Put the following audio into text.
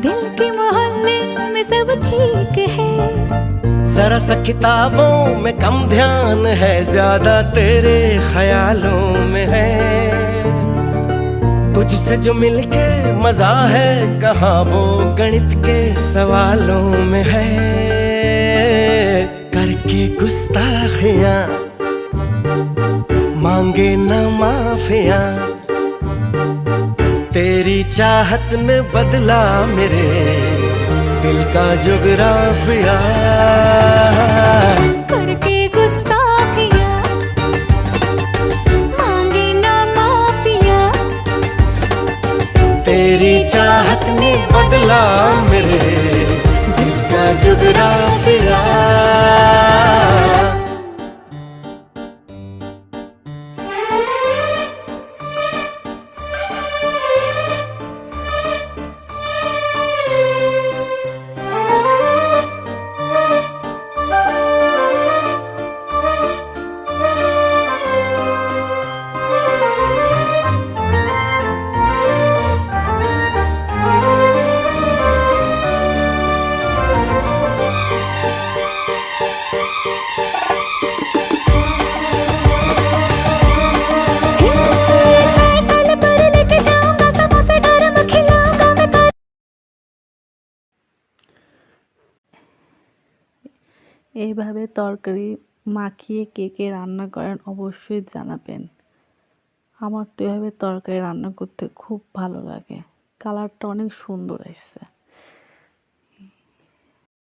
दिल के मोहल्ले में सब ठीक है। जरा सा किताबों में कम ध्यान है, ज्यादा तेरे ख्यालों में है। तुझसे जो मिलके मजा है, कहाँ वो गणित के सवालों में है। करके गुस्ताखियां मांगे न माफियां, तेरी चाहत ने बदला मेरे दिल का जुगराफिया। करके गुस्ताखियां मांगे ना माफिया, तेरी चाहत ने बदला मेरे दिल का जुगराफिया। साइकिल पर लेके जाऊंगा, समोसे गरम खिलाऊंगा मैं। এইভাবে তরকারি মাখিয়ে কে কে রান্না করেন অবশ্যই জানাবেন। আমার তো এভাবে তরকারি রান্না করতে খুব ভালো লাগে। কালারটা অনেক সুন্দর আসছে।